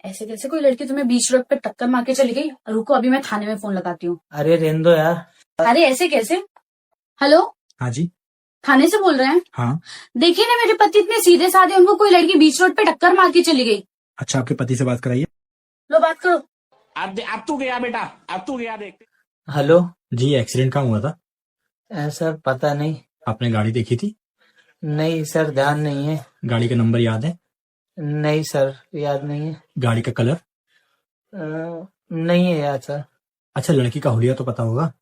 ऐसे कैसे कोई लड़की तुम्हें बीच रोड पे टक्कर मार के चली गई? रुको अभी मैं थाने में फोन लगाती हूँ। अरे रहने दो यार। अरे ऐसे कैसे? हेलो, हाँ जी। थाने से बोल रहे हैं? हाँ। देखिए ना, मेरे पति इतने सीधे साधे, उनको कोई लड़की बीच रोड पे टक्कर मार के चली गई। अच्छा, आपके पति से बात कराइए। लो बात करो। अब तू गया बेटा, अब तू गया देख। हेलो जी, एक्सीडेंट कहाँ हुआ था? सर पता नहीं। आपने गाड़ी देखी थी? नहीं सर, ध्यान नहीं है। गाड़ी का नंबर याद है? नहीं सर, याद नहीं है। गाड़ी का कलर? नहीं है याद सर। अच्छा, लड़की का हुलिया तो पता होगा?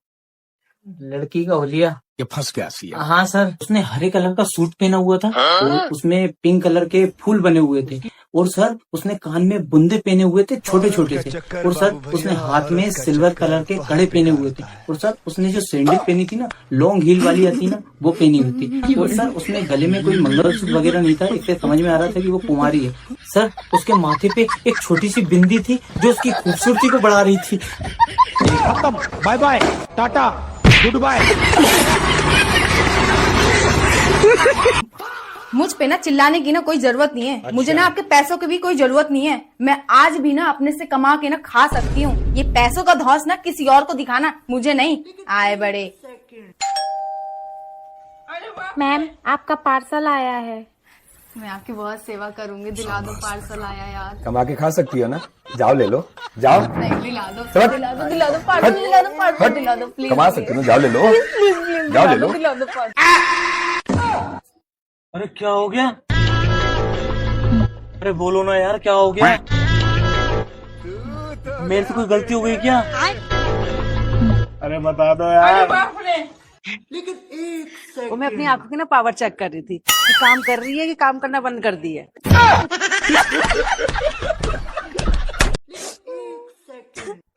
लड़की का हुलिया? ये फंस गया सी। हाँ सर, उसने हरे कलर का सूट पहना हुआ था और उसमें पिंक कलर के फूल बने हुए थे और सर उसने कान में बुंदे पहने हुए थे छोटे छोटे से, और सर उसने हाथ में सिल्वर कलर के कड़े पहने हुए थे, और सर उसने जो सैंडल पहनी थी ना, लॉन्ग हील वाली आती ना, वो पहनी हुई थी, और सर उसने गले में कोई मंगलसूत्र वगैरह नहीं था, इससे समझ में आ रहा था कि वो कुमारी है। सर उसके माथे पे एक छोटी सी बिंदी थी जो उसकी खूबसूरती को बढ़ा रही थी। Bye bye, tata, good bye. मुझ पे ना चिल्लाने की ना कोई जरूरत नहीं है। मुझे ना आपके पैसों की भी कोई जरूरत नहीं है। मैं आज भी ना अपने से कमा के ना खा सकती हूँ। ये पैसों का धौंस ना किसी और को दिखाना, मुझे नहीं। आए बड़े। मैम, आपका पार्सल आया है। मैं आपकी बहुत सेवा करूंगी। दिला दो, पार्सल आया यार। कमा के खा सकती हो ना, जाओ ले लो, जाओ। नहीं, दिला दो, चलो। दिला दो, दिला दो पार्सल, दिला दो पार्सल, दिला दो प्लीज। कमा सकती हो ना, जाओ ले लो, प्लीज जाओ ले लो। दिला दो पार्सल। अरे क्या हो गया? अरे बोलो ना यार, क्या हो गया? मेरे से कोई गलती हो गई क्या? अरे बता दो यार। वो मैं अपनी आंखों की ना पावर चेक कर रही थी कि काम कर रही है कि काम करना बंद कर दी है।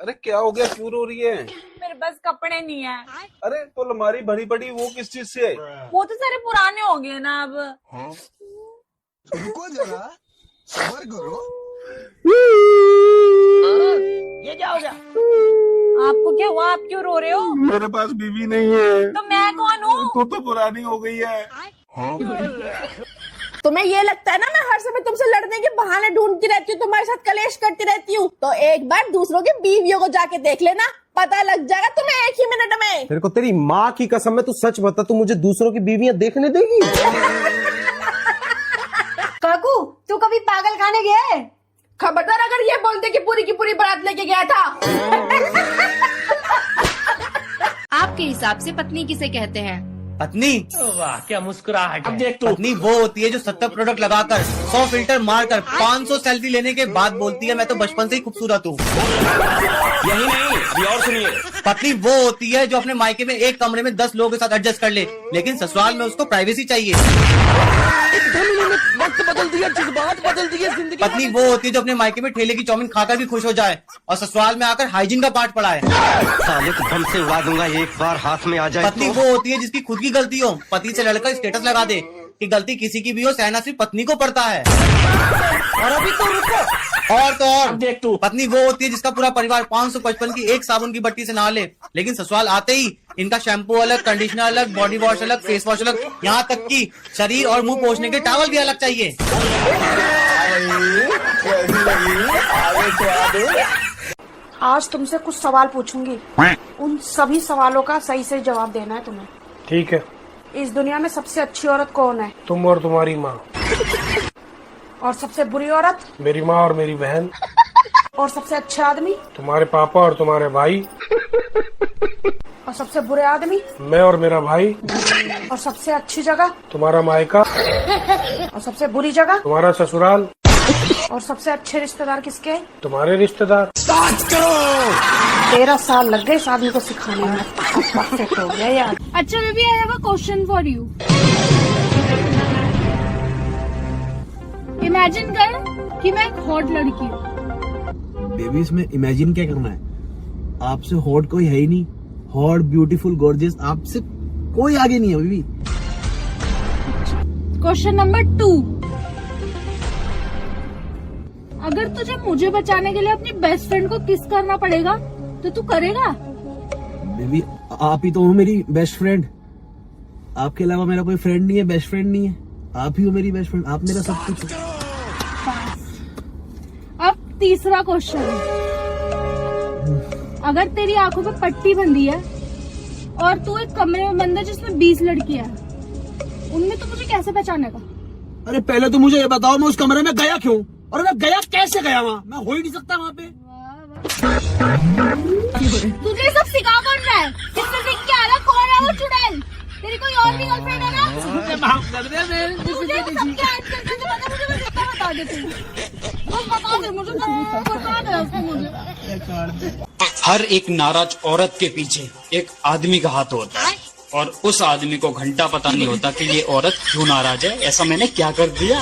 अरे क्या हो गया, क्यों रो रही है? मेरे पास कपड़े नहीं है। अरे तो अलमारी भरी पड़ी, वो किस चीज से? वो तो सारे पुराने हो गए ना अब। रुको जरा, सब्र करो। ये क्या हो गया? आपको क्या हुआ? आप क्यों रो रहे हो? मेरे पास बीवी नहीं है। तो मैं कौन हूँ? तू तो पुरानी हो गई है। तुम्हें ये लगता है ना मैं हर समय तुमसे लड़ने के बहाने ढूंढती रहती हूँ, तुम्हारे साथ कलेश करती रहती हूँ? तो एक बार दूसरों की बीवियों को जाके देख लेना, पता लग जाएगा तुम्हें एक ही मिनट में। तेरे को तेरी माँ की कसम है, तू सच बता, तू मुझे दूसरों की बीवियां देखने देगी? काकू, तू कभी पागल खाने गया है? खबरदार अगर ये बोलते कि पूरी की पूरी बारात लेके गया था। आपके हिसाब से पत्नी किसे कहते हैं? पत्नी? वाह क्या मुस्कुराहट। अब देख तू। पत्नी वो होती है जो 70 प्रोडक्ट लगाकर 100 फिल्टर मारकर 500 सेल्फी लेने के बाद बोलती है मैं तो बचपन से ही खूबसूरत हूँ। यही नहीं, अभी और सुनिए। पत्नी वो होती है जो अपने मायके में एक कमरे में 10 लोगों के साथ एडजस्ट कर ले, लेकिन ससुराल में उसको प्राइवेसी चाहिए। वक्त बदल दिया, जज्बात बदल दिए, जिंदगी। पत्नी वो होती है जो अपने मायके में ठेले की चाउमीन खाकर भी खुश हो जाए और ससुराल में आकर हाइजीन का पाठ पढ़ाए। साले को बम से उड़ा दूंगा, एक बार हाथ में आ जाए। पत्नी वो होती है जिसकी खुद की गलती हो, पति से लड़कर स्टेटस लगा दे कि गलती किसी की भी हो, सहना सिर्फ पत्नी को पड़ता है। और अभी तो रुको। और तो और अब देख तू। पत्नी वो होती है जिसका पूरा परिवार 555 की एक साबुन की बट्टी से नहा ले, लेकिन ससुराल आते ही इनका शैम्पू अलग, कंडीशनर अलग, बॉडी वॉश अलग, फेस वॉश अलग, यहाँ तक कि शरीर और मुंह पोंछने के टॉवल भी अलग चाहिए। आज तुमसे कुछ सवाल पूछूंगी, उन सभी सवालों का सही से जवाब देना है तुम्हें। ठीक है। इस दुनिया में सबसे अच्छी औरत कौन है? तुम और तुम्हारी माँ। और सबसे बुरी औरत? मेरी माँ और मेरी बहन। और सबसे अच्छे आदमी? तुम्हारे पापा और तुम्हारे भाई। और सबसे बुरे आदमी? मैं और मेरा भाई। और सबसे अच्छी जगह? तुम्हारा मायका। और सबसे बुरी जगह? तुम्हारा ससुराल। और सबसे अच्छे रिश्तेदार किसके? तुम्हारे रिश्तेदार। 13 साल लग गए इस आदमी को सिखाने में, परफेक्ट हो गया यार। अच्छा baby, I have a question for you. Imagine कर कि मैं एक हॉट लड़की हूँ। बेबी, इसमें इमेजिन क्या करना है? आपसे हॉट कोई है ही नहीं। हॉट, ब्यूटीफुल, गॉर्जियस, आपसे कोई आगे नहीं है बेबी। क्वेश्चन नंबर 2, अगर तुझे मुझे बचाने के लिए अपनी बेस्ट फ्रेंड को किस करना पड़ेगा तो तू करेगा? बेबी, आप ही तो हो मेरी बेस्ट फ्रेंड। आपके अलावा मेरा कोई फ्रेंड नहीं है, बेस्ट फ्रेंड नहीं है। आप ही हो मेरी बेस्ट फ्रेंड, आप मेरा सब कुछ हो। अब तीसरा क्वेश्चन, अगर तेरी आंखों पे पट्टी बंधी है और तू एक कमरे में बंद है जिसमें 20 लड़कियां हैं, उनमें तो मुझे कैसे पहचानेगा? अरे पहले तो मुझे ये बताओ मैं उस कमरे में गया क्यों और मैं गया कैसे गया वहाँ? मैं हो ही नहीं सकता वहाँ पे। तुझे ये सब सिखा कौन रहा है? किसने सीख के आ रहा? कौन है वो चुड़ैल? तेरी कोई और भी गर्लफ्रेंड है ना? मुझे सबके आंसर करके बता, मुझे बस इतना बता दे तू। बस बता दे मुझे, बता दे उसको मुझे। हर एक नाराज औरत के पीछे एक आदमी का हाथ होता है और उस आदमी को घंटा पता नहीं होता कि ये औरत क्यों नाराज है, ऐसा मैंने क्या कर दिया।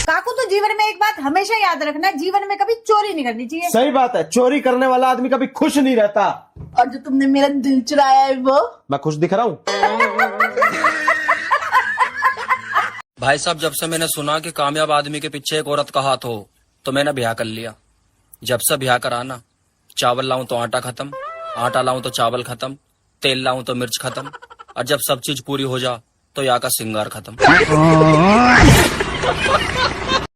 काकू तो जीवन में एक बात हमेशा याद रखना, जीवन में कभी चोरी नहीं करनी चाहिए। सही बात है, चोरी करने वाला आदमी कभी खुश नहीं रहता। और जो तुमने मेरा दिल चुराया है वो मैं खुश दिख रहा हूँ? भाई साहब, जब से मैंने सुना कि कामयाब आदमी के पीछे एक औरत का हाथ हो तो मैंने ब्याह कर लिया। जब से ब्याह कराना, चावल लाऊं तो आटा खत्म, आटा लाऊं तो चावल खत्म, तेल लाऊं तो मिर्च खत्म, और जब सब चीज पूरी हो जा तो यहाँ का सिंगार खत्म।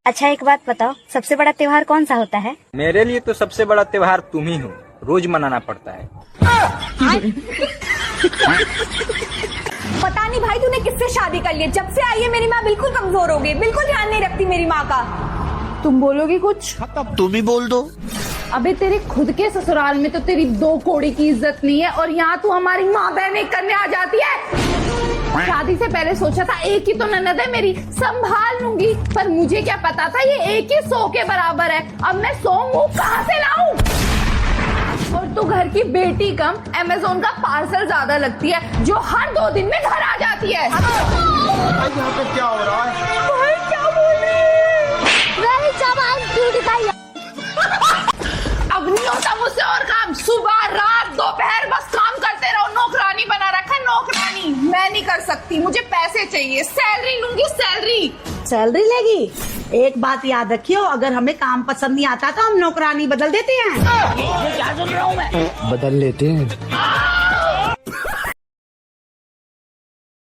अच्छा एक बात बताओ, सबसे बड़ा त्योहार कौन सा होता है? मेरे लिए तो सबसे बड़ा त्योहार तुम ही हो, रोज मनाना पड़ता है। पता नहीं भाई तूने किससे शादी कर ली है? जब से आई है मेरी माँ बिल्कुल कमजोर हो गई, बिल्कुल ध्यान नहीं रखती मेरी माँ का। तुम बोलोगे कुछ? तुम ही बोल दो। अबे तेरे खुद के ससुराल में तो तेरी 2 कौड़ी की इज्जत नहीं है और यहाँ तू हमारी माँ बहन करने आ जाती है। शादी से पहले सोचा था एक ही तो ननद है मेरी, संभाल लूंगी, पर मुझे क्या पता था ये एक ही 100 के बराबर है। अब मैं 100 मुंह कहाँ से लाऊं? और तू घर की बेटी कम अमेज़न का पार्सल ज्यादा लगती है, जो हर 2 दिन में घर आ जाती है। यहाँ पे क्या हो रहा है? भाई क्या बोले? वही चावल क्यों दिखाई? अब नहीं होता मुझसे और काम, सुबह रात दोपहर बस काम करते रहो। नौकरानी बना रखा है, नौकरानी। मैं नहीं कर सकती, मुझे पैसे चाहिए, सैलरी लूंगी, सैलरी। सैलरी लेगी? एक बात याद रखियो, अगर हमें काम पसंद नहीं आता तो हम नौकरानी बदल देते हैं। बदल लेते हैं।